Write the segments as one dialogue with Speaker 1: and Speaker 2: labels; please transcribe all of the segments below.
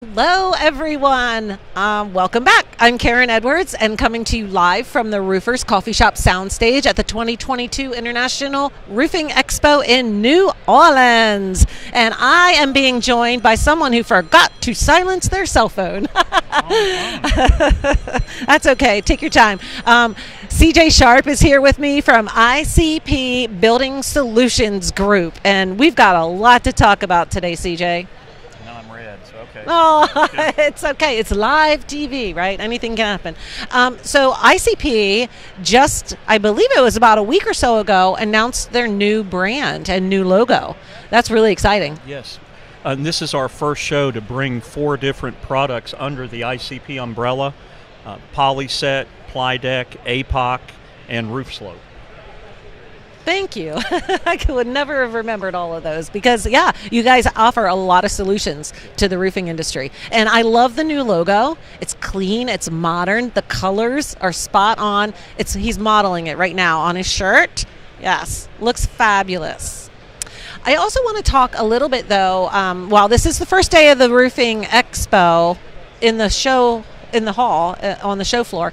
Speaker 1: Hello, everyone. Welcome back. I'm Karen Edwards and coming to you live from the Roofers Coffee Shop soundstage at the 2022 International Roofing Expo in New Orleans. And I am being joined by someone who forgot to silence their cell phone. That's okay. Take your time. CJ Sharp is here with me from ICP Building Solutions Group. And we've got a lot to talk about today, CJ.
Speaker 2: Okay.
Speaker 1: Oh, it's okay. It's live TV, right? Anything can happen. So ICP just, I believe it was about a week or so ago, announced their new brand and new logo. That's really exciting.
Speaker 2: Yes. And this is our first show to bring 4 different products under the ICP umbrella: Polyset, Plydeck, APOC, and Roof Slope.
Speaker 1: Thank you. I would never have remembered all of those because, yeah, you guys offer a lot of solutions to the roofing industry. And I love the new logo. It's clean. It's modern. The colors are spot on. He's modeling it right now on his shirt. Yes, looks fabulous. I also want to talk a little bit, though, while this is the first day of the Roofing Expo in the show, in the hall, on the show floor,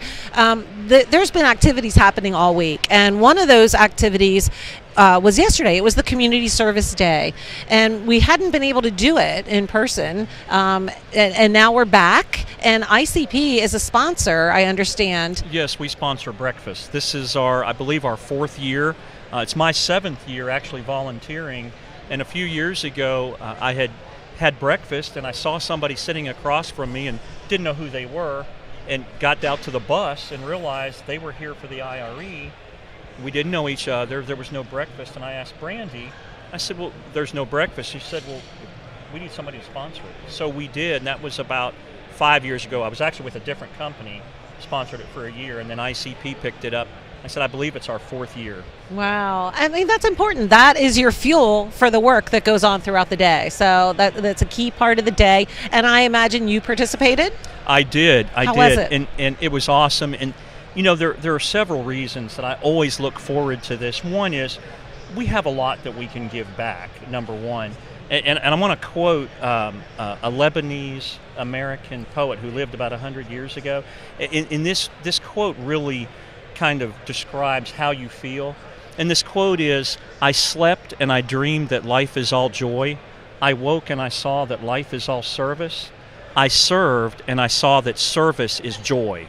Speaker 1: there's been activities happening all week. And one of those activities was yesterday. It was the Community Service Day. And we hadn't been able to do it in person. And now we're back. And ICP is a sponsor, I understand.
Speaker 2: Yes, we sponsor breakfast. This is I believe our 4th year. It's my 7th year actually volunteering. And a few years ago, I had breakfast and I saw somebody sitting across from me and didn't know who they were, and got out to the bus and realized they were here for the IRE. We didn't know each other. There was no breakfast, and I asked Brandy, I said, well, there's no breakfast. She said, well, we need somebody to sponsor it. So we did, and that was about 5 years ago. I was actually with a different company, sponsored it for a year, and then ICP picked it up. I said, I believe it's our 4th year.
Speaker 1: Wow. I mean, that's important. That is your fuel for the work that goes on throughout the day. So that's a key part of the day. And I imagine you participated?
Speaker 2: I did.
Speaker 1: How was it?
Speaker 2: And it was awesome. And, you know, there are several reasons that I always look forward to this. One is we have a lot that we can give back, number one. And I want to quote a Lebanese American poet who lived about 100 years ago. In this quote really kind of describes how you feel. And this quote is, I slept and I dreamed that life is all joy. I woke and I saw that life is all service. I served and I saw that service is joy.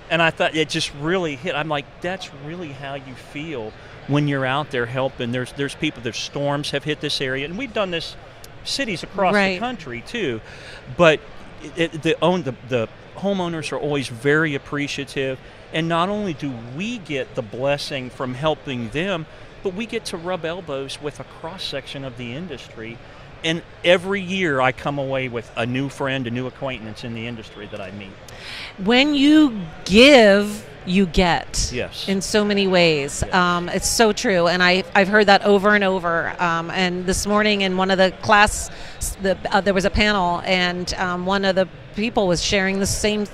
Speaker 2: And I thought it just really hit. I'm like, that's really how you feel when you're out there helping. There's people, there's storms have hit this area, and we've done this cities across the country too. But the homeowners are always very appreciative. And not only do we get the blessing from helping them, but we get to rub elbows with a cross-section of the industry. And every year I come away with a new friend, a new acquaintance in the industry that I meet.
Speaker 1: When you give, you get.
Speaker 2: Yes.
Speaker 1: In so many ways.
Speaker 2: Yes.
Speaker 1: It's so true. And I've heard that over and over. And this morning in one of the class, there was a panel, and one of the people was sharing the same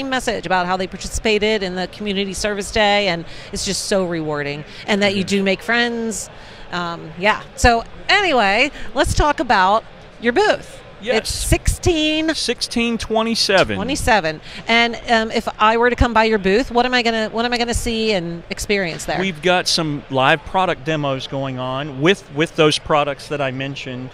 Speaker 1: message about how they participated in the Community Service Day, and it's just so rewarding, and that you do make friends. So anyway, let's talk about your booth.
Speaker 2: Yes.
Speaker 1: It's
Speaker 2: 1627.
Speaker 1: 27. And if I were to come by your booth, what am I gonna see and experience there?
Speaker 2: We've got some live product demos going on with those products that I mentioned.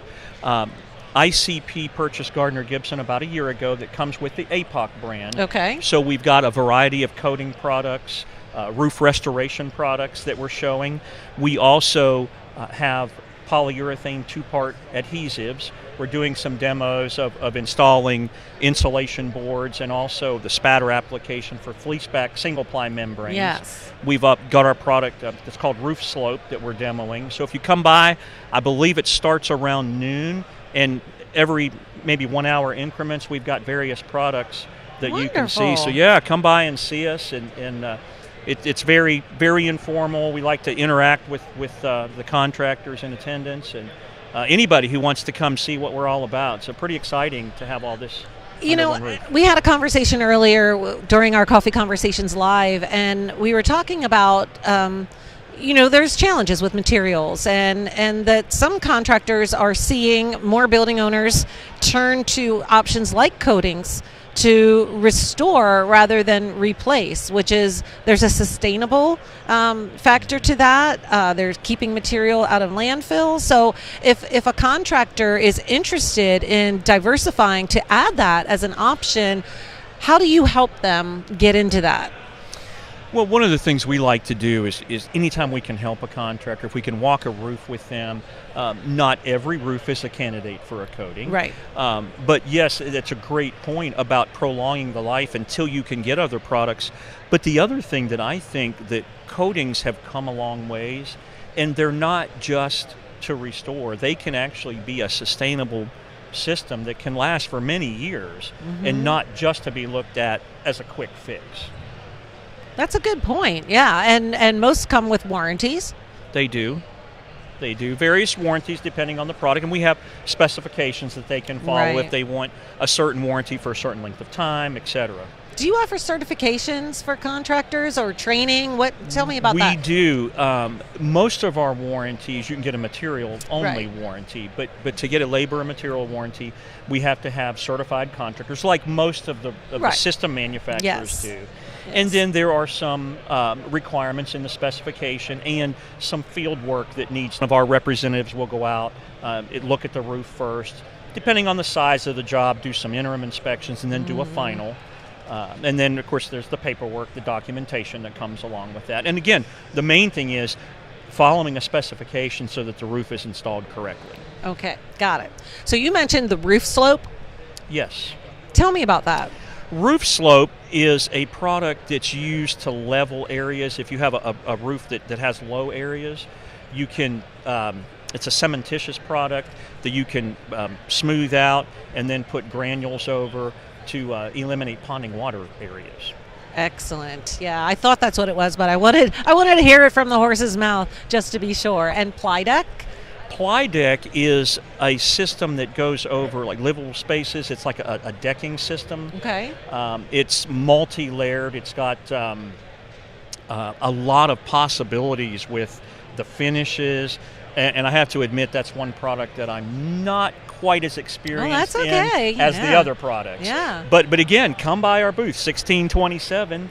Speaker 2: ICP purchased Gardner Gibson about a year ago that comes with the APOC brand.
Speaker 1: Okay.
Speaker 2: So we've got a variety of coating products, roof restoration products that we're showing. We also have polyurethane 2-part adhesives. We're doing some demos of installing insulation boards and also the spatter application for fleeceback single-ply membranes.
Speaker 1: Yes.
Speaker 2: We've got our product that's called Roof Slope that we're demoing. So if you come by, I believe it starts around noon, and every maybe 1 hour increments, we've got various products that you can see. So yeah, come by and see us, and it's very, very informal. We like to interact with the contractors in attendance and anybody who wants to come see what we're all about. So pretty exciting to have all this.
Speaker 1: You know, we had a conversation earlier during our Coffee Conversations Live, and we were talking about there's challenges with materials, and that some contractors are seeing more building owners turn to options like coatings to restore rather than replace, which is, there's a sustainable factor to that. They're keeping material out of landfill. So if a contractor is interested in diversifying to add that as an option, how do you help them get into that?
Speaker 2: Well, one of the things we like to do is anytime we can help a contractor, if we can walk a roof with them, not every roof is a candidate for a coating.
Speaker 1: Right.
Speaker 2: But yes, that's a great point about prolonging the life until you can get other products. But the other thing that I think that coatings have come a long ways, and they're not just to restore. They can actually be a sustainable system that can last for many years, and not just to be looked at as a quick fix.
Speaker 1: That's a good point. Yeah, and most come with warranties.
Speaker 2: They do. Various warranties depending on the product, and we have specifications that they can follow if they want a certain warranty for a certain length of time, etc.
Speaker 1: Do you offer certifications for contractors or training? Tell me about that.
Speaker 2: We do. Most of our warranties, you can get a material-only warranty, but to get a labor and material warranty, we have to have certified contractors, like most of the system manufacturers do. Yes. And then there are some requirements in the specification and some field work that needs. One of our representatives will go out, look at the roof first, depending on the size of the job, do some interim inspections, and then do a final. And then, of course, there's the paperwork, the documentation that comes along with that. And again, the main thing is following a specification so that the roof is installed correctly.
Speaker 1: Okay, got it. So you mentioned the roof slope.
Speaker 2: Yes.
Speaker 1: Tell me about that.
Speaker 2: Roof slope is a product that's used to level areas. If you have a roof that has low areas, you can, it's a cementitious product that you can smooth out and then put granules over to eliminate ponding water areas.
Speaker 1: Excellent. Yeah, I thought that's what it was, but I wanted to hear it from the horse's mouth just to be sure. And ply deck?
Speaker 2: Ply deck is a system that goes over like livable spaces. It's like a decking system.
Speaker 1: Okay.
Speaker 2: It's multi-layered. It's got a lot of possibilities with the finishes. And I have to admit, that's one product that I'm not quite as experienced in as the other products.
Speaker 1: Yeah.
Speaker 2: But again, come by our booth, 1627,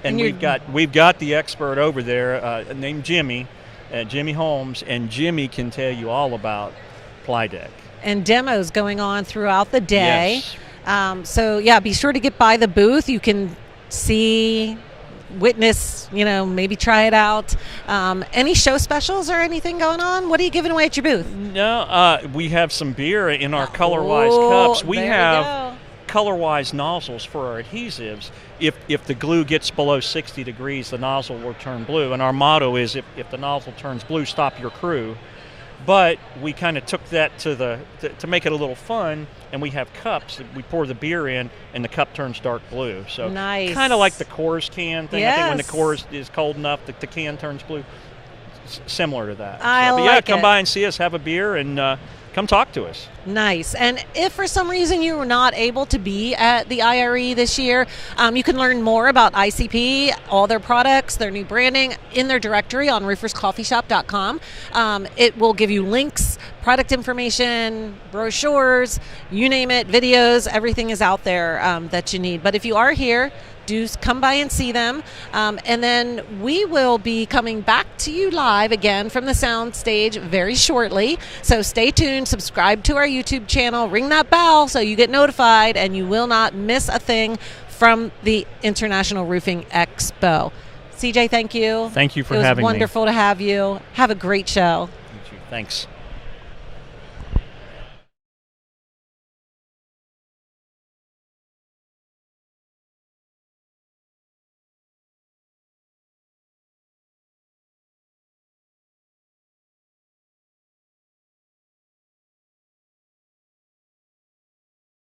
Speaker 2: and we've got the expert over there named Jimmy Holmes, and Jimmy can tell you all about ply deck.
Speaker 1: And demos going on throughout the day.
Speaker 2: Yes.
Speaker 1: So yeah, be sure to get by the booth. You can see, witness, maybe try it out. Any show specials or anything going on? What are you giving away at your booth?
Speaker 2: No, we have some beer in our Colorwise cups. We have Colorwise nozzles for our adhesives. If the glue gets below 60 degrees, the nozzle will turn blue. And our motto is, if the nozzle turns blue, stop your crew. But we kind of took that to make it a little fun, and we have cups that we pour the beer in, and the cup turns dark blue. So
Speaker 1: nice. Kind
Speaker 2: of like the Coors can thing.
Speaker 1: Yes.
Speaker 2: I think when the Coors is cold enough, the can turns blue. Similar to that. Come by and see us, have a beer, and come talk to us.
Speaker 1: Nice. And if for some reason you were not able to be at the IRE this year, you can learn more about ICP, all their products, their new branding in their directory on RoofersCoffeeShop.com. It will give you links, product information, brochures, you name it, videos, everything is out there that you need. But if you are here, do come by and see them. And then we will be coming back to you live again from the sound stage very shortly. So stay tuned, subscribe to our YouTube channel, ring that bell so you get notified and you will not miss a thing from the International Roofing Expo. CJ, thank you.
Speaker 2: Thank you for having me.
Speaker 1: It was wonderful to have you. Have a great show.
Speaker 2: Thank you. Thanks.